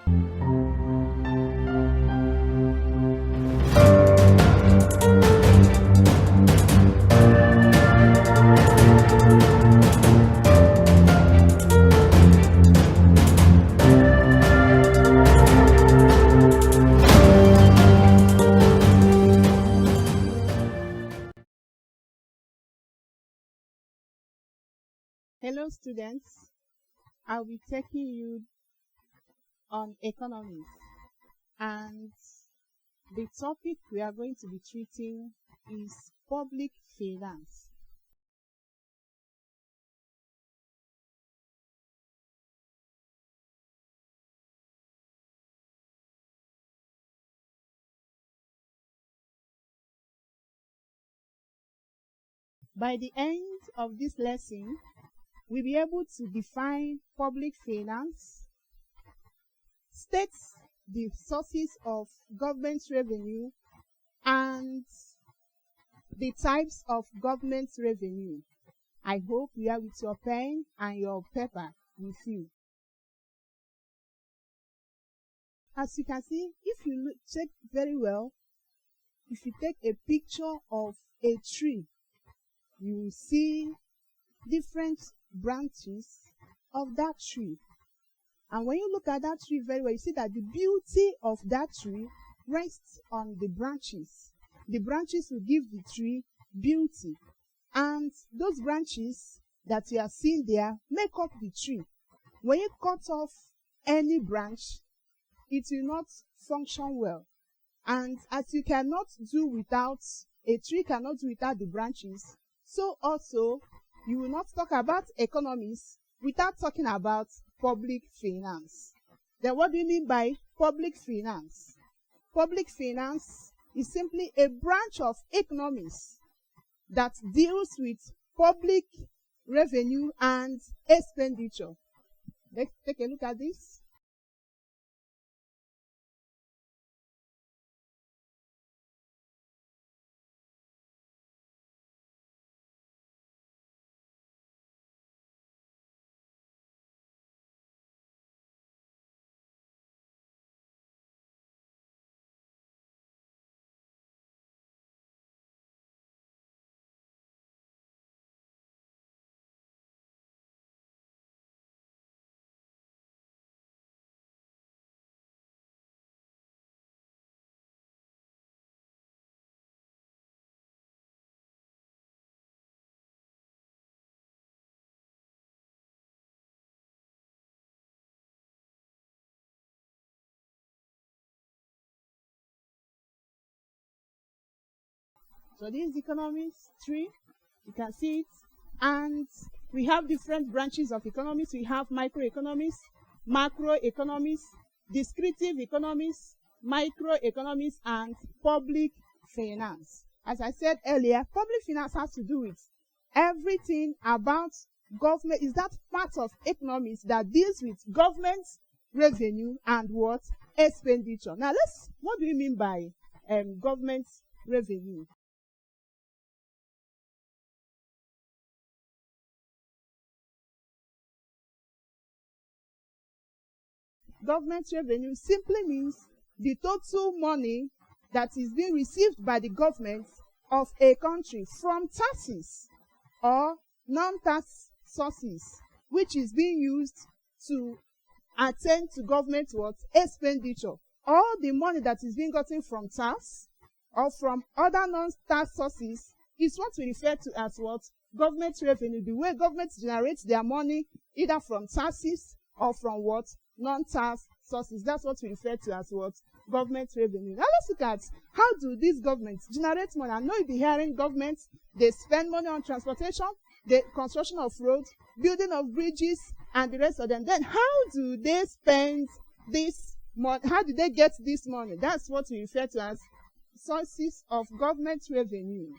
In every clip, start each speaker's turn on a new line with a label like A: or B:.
A: Hello students, I'll be taking you on economics, and the topic we are going to be treating is public finance. By the end of this lesson, we'll be able to define public finance, state the sources of government revenue, and the types of government revenue. I hope you have with your pen and your paper with you. As you can see, if you check very well, if you take a picture of a tree, you will see different branches of that tree. And when you look at that tree very well, you see that the beauty of that tree rests on the branches. The branches will give the tree beauty. And those branches that you are seeing there make up the tree. When you cut off any branch, it will not function well. And as you cannot do without, a tree cannot do without the branches, so also you will not talk about economics without talking about public finance. Then what do you mean by public finance? Public finance is simply a branch of economics that deals with public revenue and expenditure. Let's take a look at this. So this is economics tree, you can see it, and we have different branches of economics. We have microeconomics, macroeconomics, descriptive economics, microeconomics, and public finance. As I said earlier, public finance has to do with everything about government. Is that part of economics that deals with government revenue and what? Expenditure. Now what do you mean by government revenue? Government revenue simply means the total money that is being received by the government of a country from taxes or non-tax sources, which is being used to attend to government what? Expenditure. All the money that is being gotten from tax or from other non-tax sources is what we refer to as what? Government revenue. The way government generates their money either from taxes or from what? Non-tax sources. That's what we refer to as what? Government revenue. Now let's look at how do these governments generate money. I know you'll be hearing governments, they spend money on transportation, the construction of roads, building of bridges, and the rest of them. Then how do they spend this money? How do they get this money? That's what we refer to as sources of government revenue.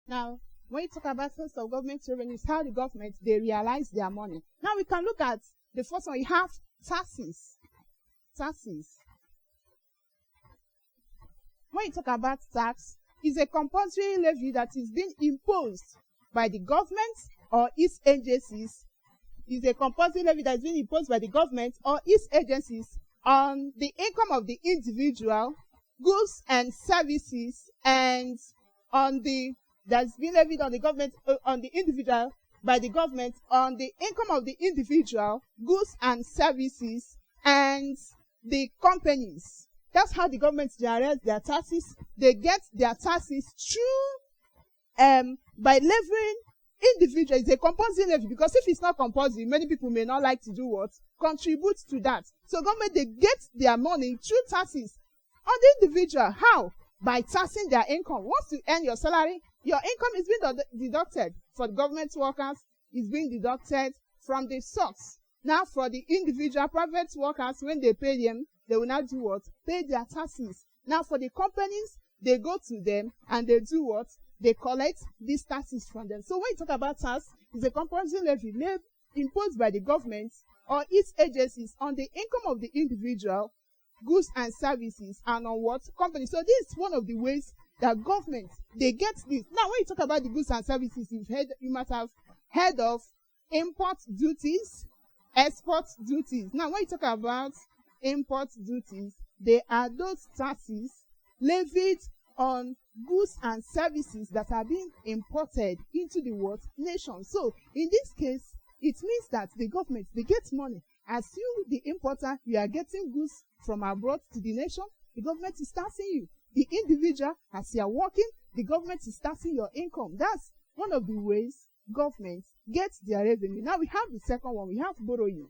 A: Now, When you talk about source of government revenues, how the government, they realize their money. Now we can look at the first one. You have taxes. Taxes. When you talk about tax, it's a compulsory levy that is being imposed by the government or its agencies. Is a compulsory levy that is being imposed by the government or its agencies on the income of the individual, goods and services, and on the that's been levied on the government on the individual by the government on the income of the individual, goods and services, and the companies. That's how the government generates their taxes. They get their taxes through by levying individuals. It's a compulsory levy, because if it's not compulsory, many people may not like to do what? Contribute to that. So government, they get their money through taxes on the individual. How? By taxing their income. Once you earn your salary, your income is being deducted. For the government workers, it's being deducted from the source. Now for the individual private workers, when they pay them, they will not do what? Pay their taxes. Now for the companies, they go to them and they do what? They collect these taxes from them. So when you talk about tax, it's a compulsory levy imposed by the government or its agencies on the income of the individual, goods and services, and on what? Companies. So this is one of the ways that government, they get this. Now when you talk about the goods and services, you must have heard of import duties, export duties. Now when you talk about import duties, they are those taxes levied on goods and services that are being imported into the what? Nation. So in this case, it means that the government, they get money. As you, the importer, you are getting goods from abroad to the nation, the government is taxing you. The individual, as you are working, the government is taxing your income. That's one of the ways government gets their revenue. Now we have the second one. We have borrowing.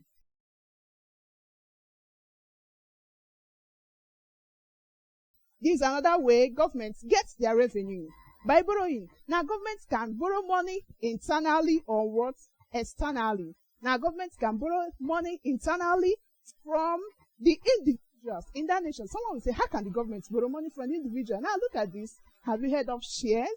A: This is another way government gets their revenue, by borrowing. Now government can borrow money internally or what? Externally. Now government can borrow money internally from the individuals in that nation. Someone will say, how can the government borrow money from the individual? Now look at this. Have you heard of shares?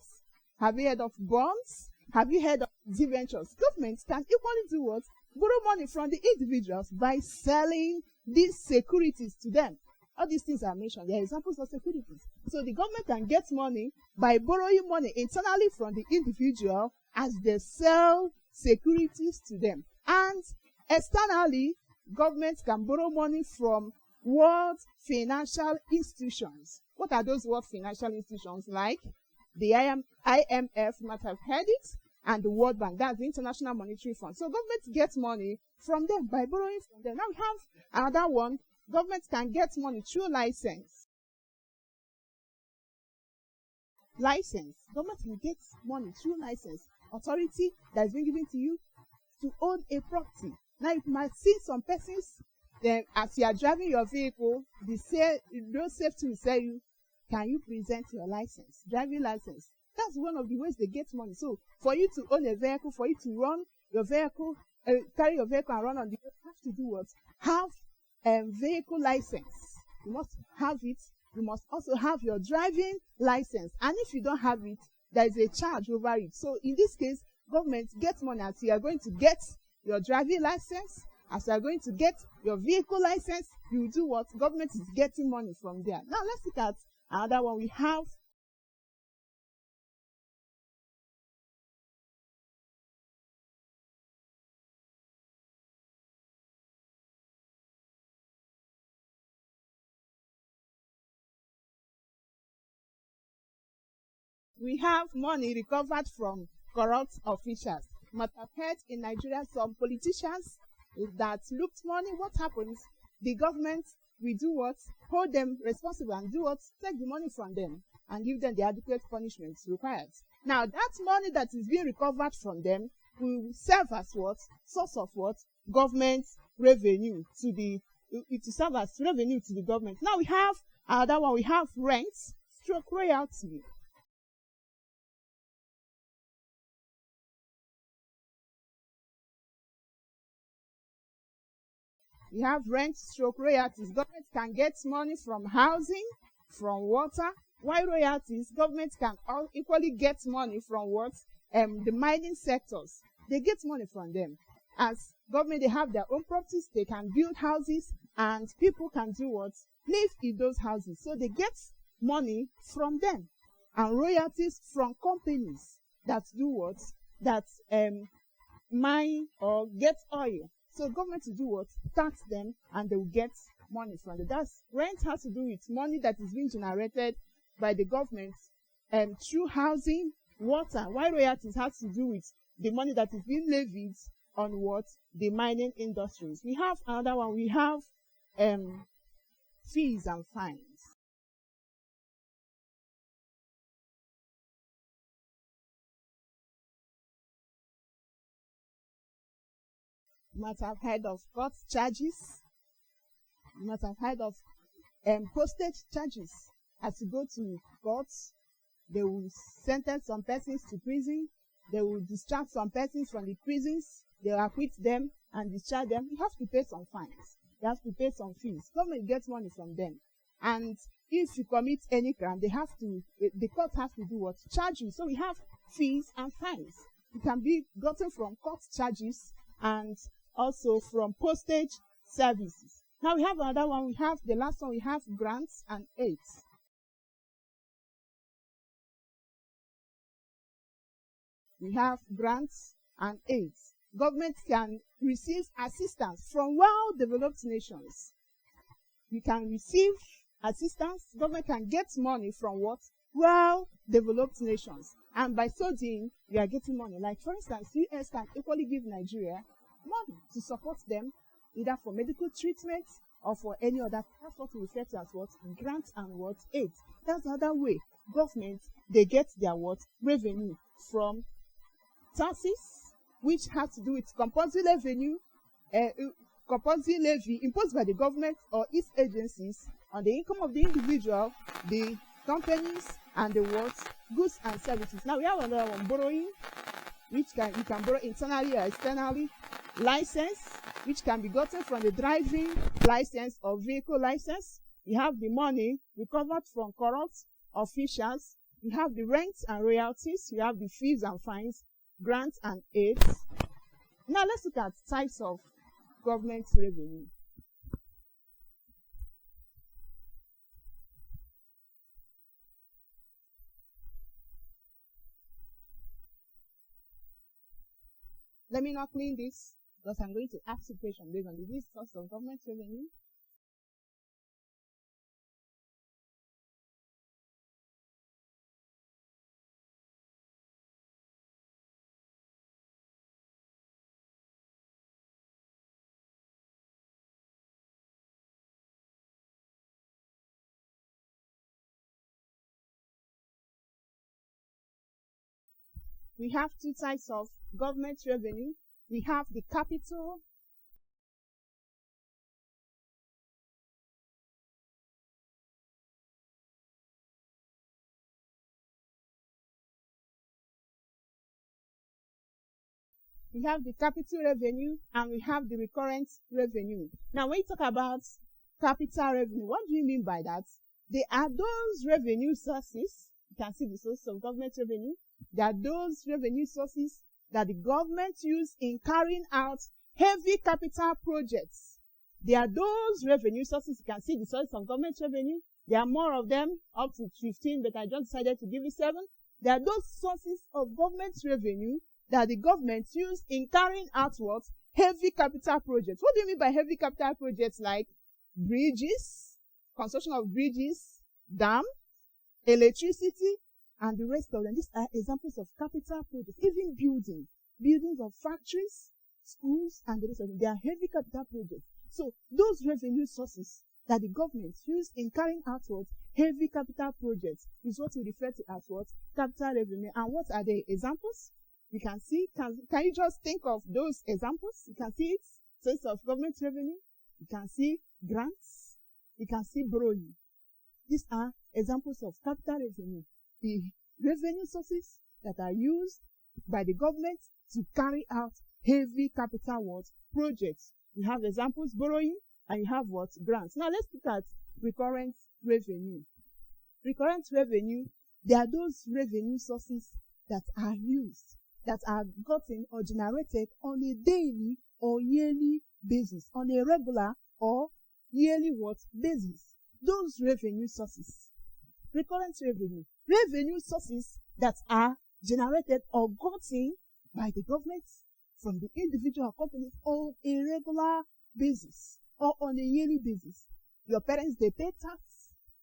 A: Have you heard of bonds? Have you heard of debentures? Government can equally do what? Borrow money from the individuals by selling these securities to them. All these things are mentioned. They are examples of securities. So the government can get money by borrowing money internally from the individual as they sell securities to them. And externally, government can borrow money from world financial institutions. What are those world financial institutions? Like the IMF, you might have heard it, and the World Bank, that's the International Monetary Fund. So government gets money from them by borrowing from them. Now we have another one. Government can get money through license. License. Government will get money through license. Authority that has been given to you to own a property. Now you might see some persons, then as you are driving your vehicle, road safety will say you, can you present your license, driving license? That's one of the ways they get money. So for you to own a vehicle, for you to run your vehicle, carry your vehicle and run on the road, you have to do what? Have vehicle license. You must have it. You must also have your driving license. And if you don't have it, there is a charge over it. So in this case, government gets money as you are going to get your driving license, as you are going to get your vehicle license. You do what? Government is getting money from there. Now let's look at another one. We have money recovered from corrupt officials. You must have heard in Nigeria some politicians that looked money. What happens? The government will do what? Hold them responsible and do what? Take the money from them and give them the adequate punishments required. Now that money that is being recovered from them will serve as what? Source of what? Government revenue to the, it will serve as revenue to the government. Now we have another one. We have rent, stroke royalty. We have rent, stroke royalties. Government can get money from housing, from water. While royalties, government can equally get money from what? the mining sectors, they get money from them. As government, they have their own properties, they can build houses, and people can do what? Live in those houses. So they get money from them, and royalties from companies that do what? That mine or get oil. So government to do what? Tax them, and they will get money from it. That's rent has to do with money that is being generated by the government through housing, water. Why royalties has to do with the money that is being levied on what? The mining industries. We have another one. We have fees and fines. You might have heard of court charges. You might have heard of postage charges. As you go to court, they will sentence some persons to prison. They will discharge some persons from the prisons. They will acquit them and discharge them. You have to pay some fines. You have to pay some fees. Government gets money from them. And if you commit any crime, the court has to do what? Charge you. So we have fees and fines. It can be gotten from court charges and also from postage services. Now we have another one. We have the last one. We have grants and aids. We have grants and aids. Government can receive assistance from well-developed nations. You can receive assistance. Government can get money from what? Well-developed nations. And by so doing, you are getting money. Like, for instance, US can equally give Nigeria money to support them, either for medical treatment or for any other. That's what we refer to as what? Grants and what? Aid. That's the other way. Government, they get their what? Revenue from taxes, which has to do with compulsory revenue, compulsory levy imposed by the government or its agencies on the income of the individual, the companies, and the what? Goods and services. Now we have another one, borrowing, which you can borrow internally or externally. License, which can be gotten from the driving license or vehicle license. You have the money recovered from corrupt officials. You have the rents and royalties. You have the fees and fines, grants and aids. Now let's look at types of government revenue. Let me not clean this, because I'm going to ask you a question based on this source of government revenue. We have two types of government revenue. We have the capital revenue and we have the recurrent revenue. Now, when you talk about capital revenue, what do you mean by that? They are those revenue sources. You can see the source of government revenue. They are those revenue sources that the government use in carrying out heavy capital projects. They are those revenue sources. You can see the source of government revenue. There are more of them, up to 15, but I just decided to give you 7. They are those sources of government revenue that the government use in carrying out what? Heavy capital projects. What do you mean by heavy capital projects? Like bridges, construction of bridges, dam, electricity, and the rest of them. These are examples of capital projects. Even buildings of factories, schools, and the rest of them. They are heavy capital projects. So those revenue sources that the government use in carrying out what? Heavy capital projects is what we refer to as what? Capital revenue. And what are the examples? You can see, can you just think of those examples? You can see it, source of government revenue. You can see grants. You can see borrowing. These are examples of capital revenue. The revenue sources that are used by the government to carry out heavy capital what? Projects. You have examples, borrowing, and you have what? Grants. Now let's look at recurrent revenue. Recurrent revenue, they are those revenue sources that are used, that are gotten or generated on a daily or yearly basis, on a regular or yearly what basis. Those revenue sources, recurrent revenue sources that are generated or gotten by the government from the individual companies on a regular basis or on a yearly basis. Your parents, they pay tax.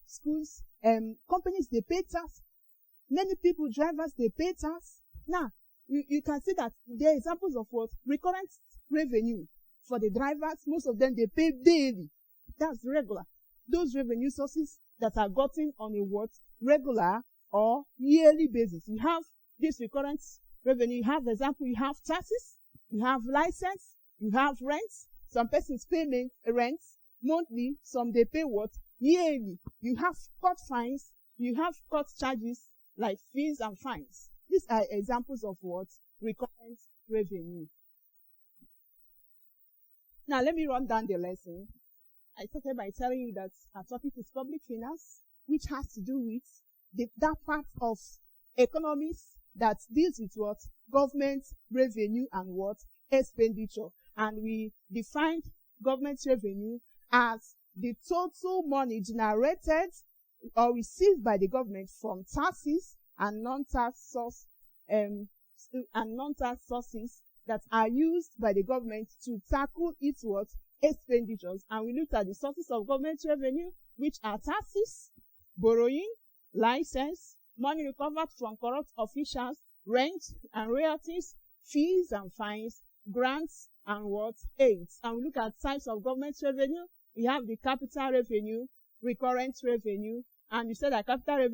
A: Schools, companies, they pay tax. Many people, drivers, they pay tax. Now, you can see that there are examples of what? Recurrent revenue. For the drivers, most of them, they pay daily. That's regular. Those revenue sources that are gotten on a what? Regular or yearly basis. You have this recurrent revenue. You have, example, you have taxes, you have license, you have rents. Some persons pay rent monthly, some they pay what? Yearly. You have court fines, you have court charges like fees and fines. These are examples of what? Recurrent revenue. Now, let me run down the lesson. I started by telling you that our topic is public finance, which has to do with that part of economics that deals with what? Government revenue and what? Expenditure. And we defined government revenue as the total money generated or received by the government from taxes and non-tax sources that are used by the government to tackle its what? Expenditures. And we looked at the sources of government revenue, which are taxes, borrowing, license, money recovered from corrupt officials, rent and royalties, fees and fines, grants and what? Aids. And we look at types of government revenue. We have the capital revenue, recurrent revenue, and you said that capital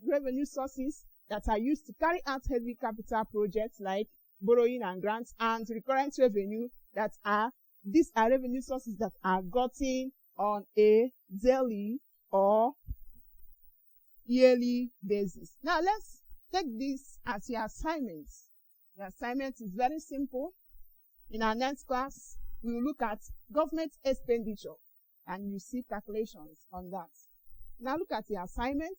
A: revenue sources that are used to carry out heavy capital projects like borrowing and grants, and recurrent revenue these are revenue sources that are gotten on a daily or yearly basis. Now, let's take this as your assignment. The assignment is very simple. In our next class, we will look at government expenditure, and you see calculations on that. Now, look at the assignment.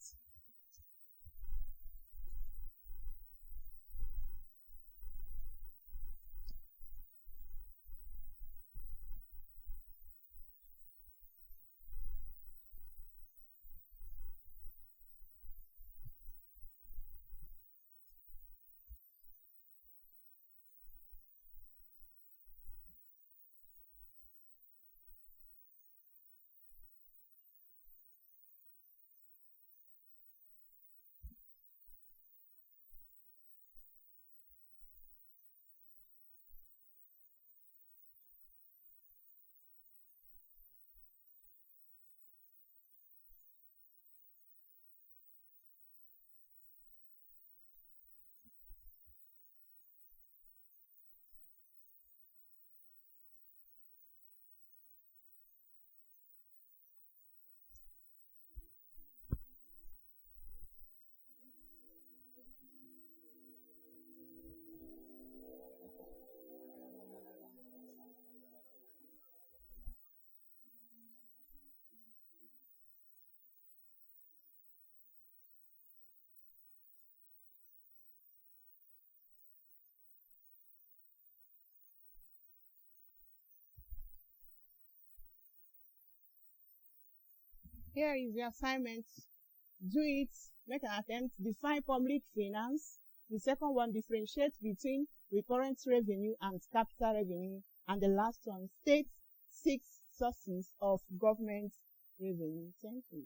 A: Here is the assignment. Do it, make an attempt, define public finance. The second one, differentiate between recurrent revenue and capital revenue. And the last one, state 6 sources of government revenue. Thank you.